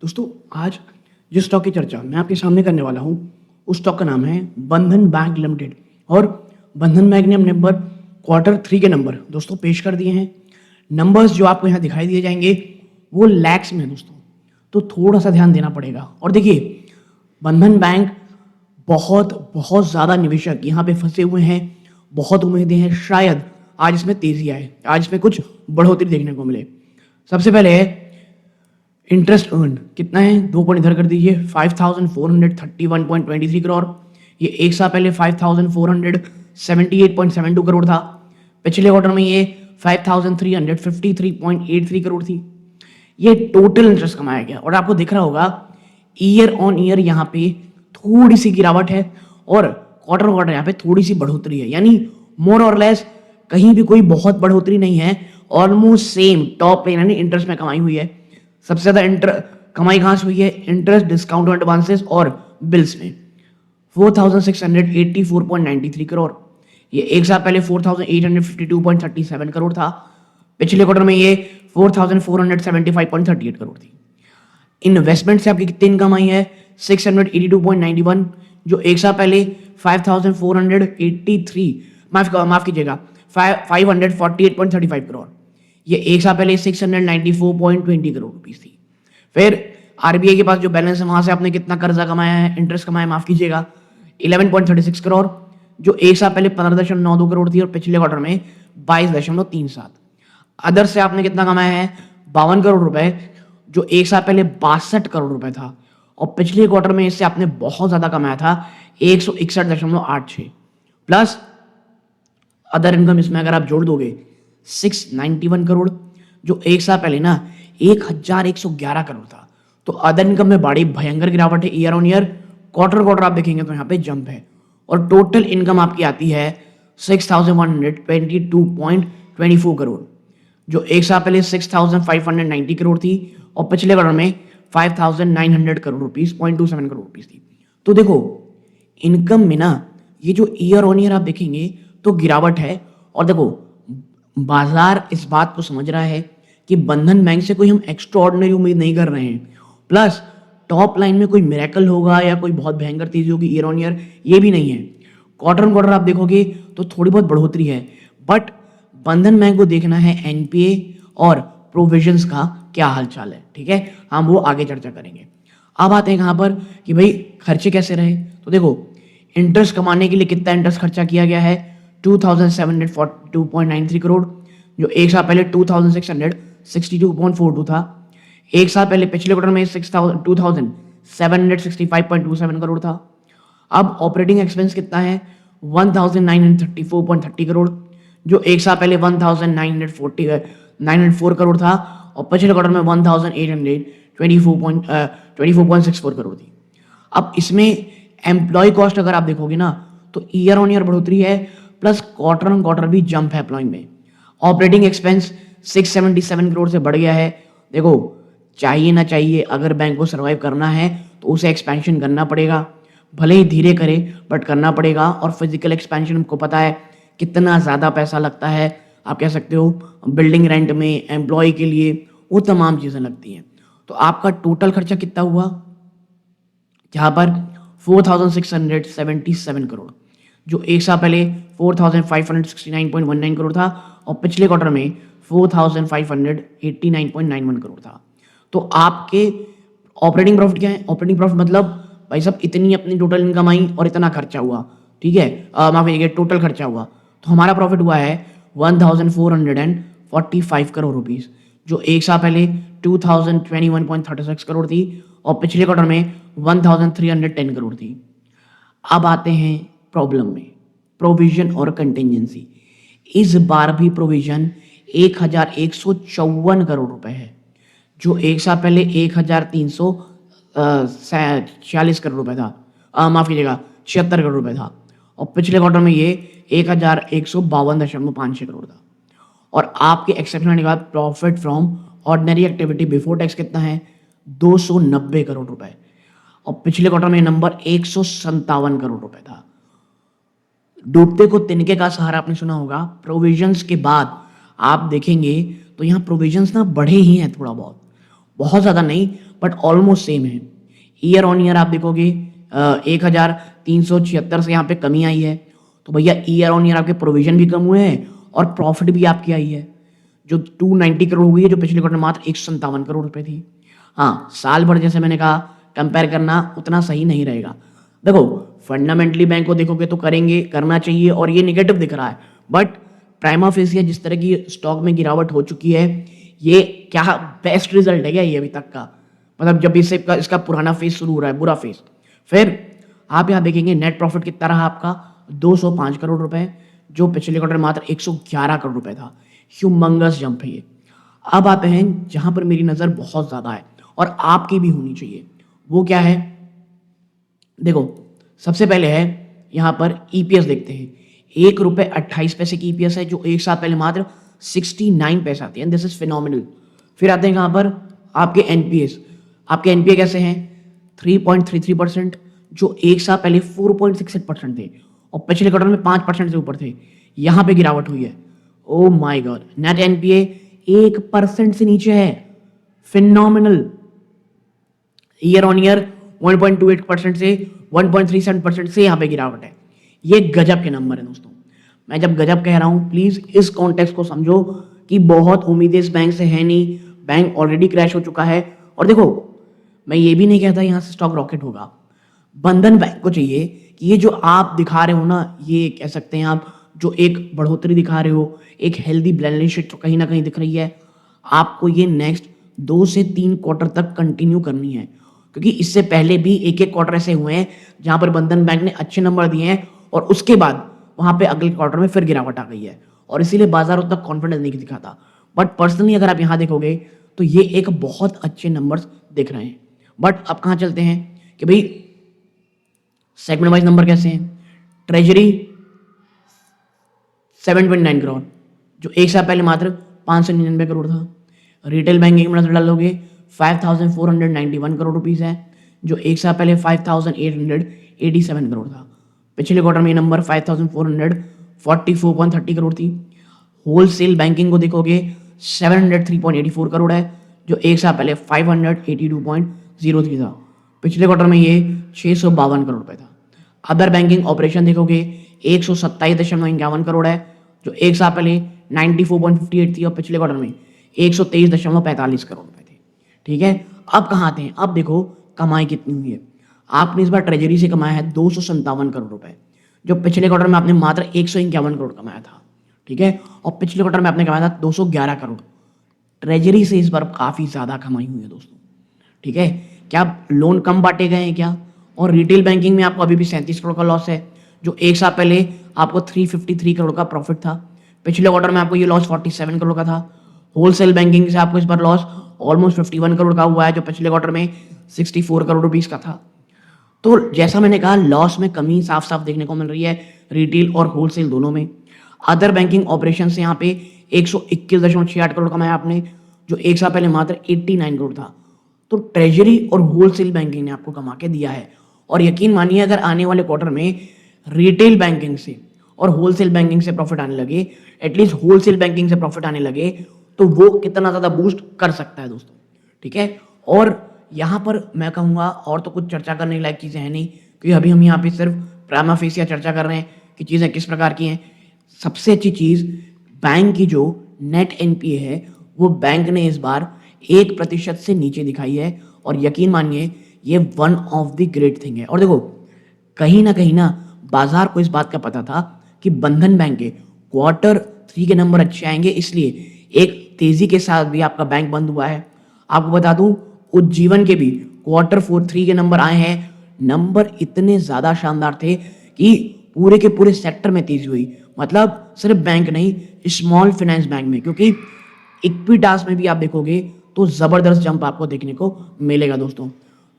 दोस्तों, आज जिस स्टॉक की चर्चा मैं आपके सामने करने वाला हूँ, उस स्टॉक का नाम है बंधन बैंक लिमिटेड। और बंधन बैंक ने अपने नंबर Q3 के नंबर दोस्तों पेश कर दिए हैं। नंबर्स जो आपको यहाँ दिखाई दिए जाएंगे वो लैक्स में हैं दोस्तों, तो थोड़ा सा ध्यान देना पड़ेगा। और देखिए, बंधन बैंक बहुत बहुत ज़्यादा निवेशक यहाँ पे फंसे हुए हैं। बहुत उम्मीदें हैं शायद आज इसमें तेज़ी आए, आज इसमें कुछ बढ़ोतरी देखने को मिले। सबसे पहले है इंटरेस्ट अर्न कितना है, 2 पॉइंट इधर कर दीजिए, 5431.23 करोड़। ये एक साल पहले 5478.72 करोड़ था। पिछले क्वार्टर में ये 5353.83 करोड़ थी। ये टोटल इंटरेस्ट कमाया गया और आपको दिख रहा होगा ईयर ऑन ईयर यहाँ पे थोड़ी सी गिरावट है और क्वार्टर क्वार्टर यहाँ पे थोड़ी सी बढ़ोतरी है, यानी मोर और लेस कहीं भी कोई बहुत बढ़ोतरी नहीं है। ऑलमोस्ट सेम टॉप लाइन यानी इंटरेस्ट में कमाई हुई है। सबसे ज्यादा कमाई कहां से हुई है, इंटरेस्ट, डिस्काउंट, एडवांसेस और बिल्स में 4684.93 करोड़। ये एक साल पहले 4852.37 करोड़ था। पिछले क्वार्टर में ये 4475.38 करोड़ थी। इन्वेस्टमेंट से आपकी कितनी इनकम आई है, 682.91, जो एक साल पहले 5483 माफ कीजिएगा 548.35 करोड़। ये एक साल पहले 694.20 करोड़ रुपीस थी। फिर आरबीआई के पास जो बैलेंस है वहां से आपने कितना कर्जा कमाया है, इंटरेस्ट कमाया, माफ कीजिएगा 11.36 करोड़, जो एक साल पहले 15.92 करोड़ थी और पिछले क्वार्टर में 22.37। अदर से आपने कितना कमाया है, 52 करोड़ रुपए, जो एक साल पहले 62 करोड़ रुपए था और पिछले क्वार्टर में इससे आपने बहुत ज्यादा कमाया था 161.86। प्लस अदर इनकम इसमें अगर आप जोड़ दोगे 691 करोड़, जो एक साल पहले ना 1111 करोड़ था। तो अदर इनकम में बड़ी भयंकर गिरावट है year on year. Quarter quarter आप देखेंगे तो यहाँ पे जंप है और टोटल इनकम आपकी आती है 6122.24 करोड़, जो एक साल पहले 6590 करोड़ थी और पिछले क्वार्टर में 5900 करोड़ रुपीस 0.27 करोड़ रुपीस थी। तो देखो, इनकम में ना ये जो ईयर ऑन ईयर आप देखेंगे तो गिरावट है। और देखो, बाजार इस बात को समझ रहा है कि बंधन बैंक से कोई हम एक्स्ट्राऑर्डिनरी उम्मीद नहीं कर रहे हैं। प्लस टॉप लाइन में कोई मिरेकल होगा या कोई बहुत भयंकर तेजी होगी ईयर ऑन ईयर, ये भी नहीं है। क्वार्टर ऑन क्वार्टर आप देखोगे तो थोड़ी बहुत बढ़ोतरी है, बट बंधन बैंक को देखना है एनपीए और प्रोविजंस का क्या हालचाल है। ठीक है, हम वो आगे चर्चा करेंगे। अब आते हैं कहाँ पर कि भाई खर्चे कैसे रहे। तो देखो, इंटरेस्ट कमाने के लिए कितना इंटरेस्ट खर्चा किया गया है, 2742.93 करोड़, जो एक साल पहले 2662.42 था। एक साल पहले पिछले क्वार्टर में 2765.27 करोड़ था। अब ऑपरेटिंग एक्सपेंस कितना है, 1934.30 करोड़, जो एक साल पहले 1904 करोड़ था और पिछले क्वार्टर में 1824.24 करोड़ थी। अब इसमें एम्प्लॉय कॉस्ट अगर आप देखोगे ना तो ईयर ऑन ईयर बढ़ोतरी है, प्लस क्वार्टर ऑन क्वार्टर भी जंप है एम्प्लॉय में। ऑपरेटिंग एक्सपेंस 677 करोड़ से बढ़ गया है। देखो, चाहिए ना चाहिए, अगर बैंक को सर्वाइव करना है तो उसे एक्सपेंशन करना पड़ेगा, भले ही धीरे करे बट करना पड़ेगा। और फिजिकल एक्सपेंशन हमको पता है कितना ज़्यादा पैसा लगता है। आप कह सकते हो बिल्डिंग रेंट में, एम्प्लॉय के लिए, वो तमाम चीज़ें लगती हैं। तो आपका टोटल खर्चा कितना हुआ, जहाँ पर 4677 करोड़, जो एक साल पहले 4569.19 करोड़ था और पिछले क्वार्टर में 4589.91 करोड़ था। तो आपके ऑपरेटिंग प्रॉफिट क्या है, ऑपरेटिंग प्रॉफिट मतलब भाई साहब इतनी अपनी टोटल इनकम आई और इतना खर्चा हुआ। ठीक है, माफ कीजिएगा, टोटल खर्चा हुआ तो हमारा प्रॉफिट हुआ है 1445 करोड़ रुपीस, जो एक साल पहले 2021.36 करोड़ थी और पिछले क्वार्टर में 1310 करोड़ थी। अब आते हैं प्रॉब्लम में, प्रोविजन और कंटिजेंसी। इस बार भी प्रोविजन 1154 करोड़ रुपए है, जो एक साल पहले 1346 करोड़ रुपए था, माफ कीजिएगा 76 करोड़ रुपए था और पिछले क्वार्टर में ये 1152.56 करोड़ था। और आपके एक्सेप्शनल के बाद profit from ordinary activity before tax कितना है, 290 करोड़ रुपए और पिछले क्वार्टर में नंबर 157 करोड़ रुपए था। डूबते को तिनके का सहारा आपने सुना होगा। प्रोविजंस के बाद आप देखेंगे तो यहाँ प्रोविजंस ना बढ़े ही हैं थोड़ा बहुत, बहुत ज़्यादा नहीं बट ऑलमोस्ट सेम है। ईयर ऑन ईयर आप देखोगे 1376 से यहाँ पे कमी आई है। तो भैया ईयर ऑन ईयर आपके प्रोविजन भी कम हुए हैं और प्रॉफिट भी आपकी आई है, जो 290 करोड़ हुई है, जो पिछले क्वार्टर में मात्र 157 करोड़ रुपए थी। हाँ, साल भर जैसे मैंने कहा कंपेयर करना उतना सही नहीं रहेगा। देखो फंडामेंटली बैंक को देखोगे तो करेंगे, करना चाहिए और ये निगेटिव दिख रहा है, बट प्राइमा फेसिया जिस तरह की स्टॉक में गिरावट हो चुकी है, ये क्या बेस्ट रिजल्ट है क्या ये अभी तक का? मतलब जब इससे इसका पुराना फेज शुरू हो रहा है, बुरा फेज। फिर आप यहाँ देखेंगे नेट प्रॉफिट कितना रहा आपका 205 करोड़ रुपए, जो पिछले क्वार्टर मात्र 111 करोड़ रुपए था। ह्यूमंगस जंप है ये। अब आते हैं जहां पर मेरी नजर बहुत ज्यादा है और आपकी भी होनी चाहिए, वो क्या है? देखो सबसे पहले है यहाँ पर ईपीएस देखते हैं। 1 रुपये 28 पैसे की ईपीएस है, जो एक साल पहले मात्र 69 पैसा आती है। This is phenomenal. फिर आते हैं यहाँ पर आपके एनपीएस। आपके एनपीए कैसे हैं? 3.33%, जो एक साल पहले 4.68% थे और पिछले क्वार्टर में 5% से ऊपर थे। यहाँ पे गिरावट हुई है। Oh my God, net NPA 1% से नीचे है। फिनोमिनल। ईयर ऑन ईयर 1.28% से 1.37% से यहाँ पे गिरावट है। ये गजब के नंबर है दोस्तों। मैं जब गजब कह रहा हूँ प्लीज इस कॉन्टेक्स्ट को समझो कि बहुत उम्मीदें इस बैंक से है नहीं, बैंक ऑलरेडी क्रैश हो चुका है। और देखो मैं ये भी नहीं कहता यहाँ से स्टॉक रॉकेट होगा। बंधन बैंक को चाहिए कि ये जो आप दिखा रहे हो ना, ये कह सकते हैं आप जो एक बढ़ोतरी दिखा रहे हो, एक हेल्दी बैलेंस शीट तो कहीं ना कहीं दिख रही है, आपको ये नेक्स्ट 2 से 3 क्वार्टर तक कंटिन्यू करनी है। क्योंकि इससे पहले भी एक क्वार्टर ऐसे हुए हैं जहां पर बंधन बैंक ने अच्छे नंबर दिए हैं और उसके बाद वहां पे अगले क्वार्टर में फिर गिरावट आ गई है और इसीलिए बाजार उतना कॉन्फिडेंस नहीं दिखाता। बट पर्सनली अगर आप यहाँ देखोगे तो ये एक बहुत अच्छे नंबर्स दिख रहे हैं। बट अब कहाँ चलते हैं कि भाई सेगमेंट वाइज नंबर कैसे हैं? ट्रेजरी 7.9 करोड़, जो एक साल पहले मात्र 599 करोड़ था। रिटेल बैंकिंग में नजर डालोगे 5491 करोड़ रुपीस है, जो एक साल पहले 5887 करोड़ था। पिछले क्वार्टर में ये नंबर 5444.30 करोड़ थी। होलसेल बैंकिंग को देखोगे 703.84 करोड़ है, जो एक साल पहले 582.03 था। पिछले क्वार्टर में ये 652 करोड़ रुपए था। अदर बैंकिंग ऑपरेशन देखोगे 127.51 करोड़ है, जो एक साल पहले 94.58 थी और पिछले क्वार्टर में 123.45 करोड़ रुपए थे। ठीक है, अब कहाँ आते हैं? अब देखो कमाई कितनी हुई है। आपने इस बार ट्रेजरी से कमाया है 257 करोड़ रुपए, जो पिछले क्वार्टर में आपने मात्र 151 करोड़ कमाया था। ठीक है, और पिछले क्वार्टर में आपने कमाया था 211 करोड़। ट्रेजरी से इस बार काफी ज्यादा कमाई हुई है दोस्तों। ठीक है, क्या लोन कम बांटे गए हैं क्या? और रिटेल बैंकिंग में आपको अभी भी 37 करोड़ का लॉस है, जो एक साल पहले आपको 353 करोड़ का प्रॉफिट था। पिछले क्वार्टर में आपको ये लॉस 47 करोड़ का था। होलसेल बैंकिंग से आपको इस बार लॉस ऑलमोस्ट 51 करोड़ का हुआ है, जो पिछले क्वार्टर में 64 करोड़ रुपीस का था। तो जैसा मैंने कहा लॉस में कमी साफ साफ देखने को मिल रही है रिटेल और होलसेल दोनों में। अदर बैंकिंग ऑपरेशन से यहाँ पे 121.68 करोड़ कमाया आपने, जो एक साल पहले मात्र 89 करोड़ था। तो ट्रेजरी और होलसेल बैंकिंग ने आपको कमा के दिया है। और यकीन मानिए अगर आने वाले क्वार्टर में रिटेल बैंकिंग से और होलसेल बैंकिंग से प्रॉफिट आने लगे, एटलीस्ट होलसेल बैंकिंग से प्रॉफिट आने लगे, तो वो कितना ज्यादा बूस्ट कर सकता है दोस्तों। ठीक है, और यहाँ पर मैं कहूँगा और तो कुछ चर्चा करने लायक चीज़ें हैं नहीं, क्योंकि अभी हम यहाँ पे सिर्फ प्राइमा फेसिया चर्चा कर रहे हैं कि चीज़ें किस प्रकार की हैं। सबसे अच्छी चीज़ बैंक की जो नेट एनपीए है वो बैंक ने इस बार 1% से नीचे दिखाई है, और यकीन मानिए ये one of the great thing है। और देखो कहीं ना बाजार को इस बात का पता था कि बंधन बैंक के Q3 के नंबर अच्छे आएंगे, इसलिए एक तेजी के साथ भी आपका बैंक बंद हुआ है। आपको बता दूं उज्जीवन के भी Q4 के नंबर आए हैं। नंबर इतने ज्यादा शानदार थे कि पूरे के पूरे सेक्टर में तेजी हुई। मतलब सिर्फ बैंक नहीं, स्मॉल फाइनेंस बैंक में, क्योंकि इक्विटास में भी आप देखोगे तो जबरदस्त जंप आपको देखने को मिलेगा दोस्तों।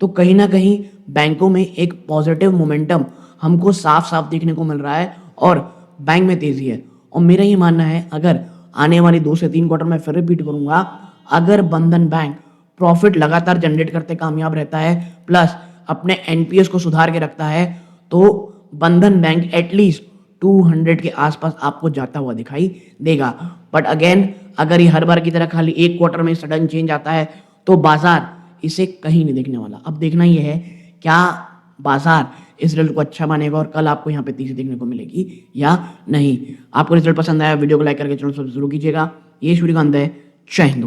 तो कहीं ना कहीं बैंकों में एक पॉजिटिव मोमेंटम हमको साफ साफ देखने को मिल रहा है और बैंक में तेजी है। और मेरा ये मानना है अगर आने वाले 2 से 3 क्वार्टर में फिर रिपीट करूंगा, अगर बंधन बैंक प्रॉफिट लगातार जनरेट करते कामयाब रहता है प्लस अपने एनपीएस को सुधार के रखता है, तो बंधन बैंक एटलीस्ट 200 के आसपास आपको जाता हुआ दिखाई देगा। बट अगेन अगर ये हर बार की तरह खाली एक क्वार्टर में सडन चेंज आता है तो बाजार इसे कहीं नहीं देखने वाला। अब देखना यह है क्या बाजार इस रिजल्ट को अच्छा मानेगा और कल आपको यहाँ पे तेजी देखने को मिलेगी या नहीं। आपको रिजल्ट पसंद आया वीडियो को लाइक करके चैनल सब्सक्राइब जरूर कीजिएगा। ये सूर्यकांत है, जय हिंद।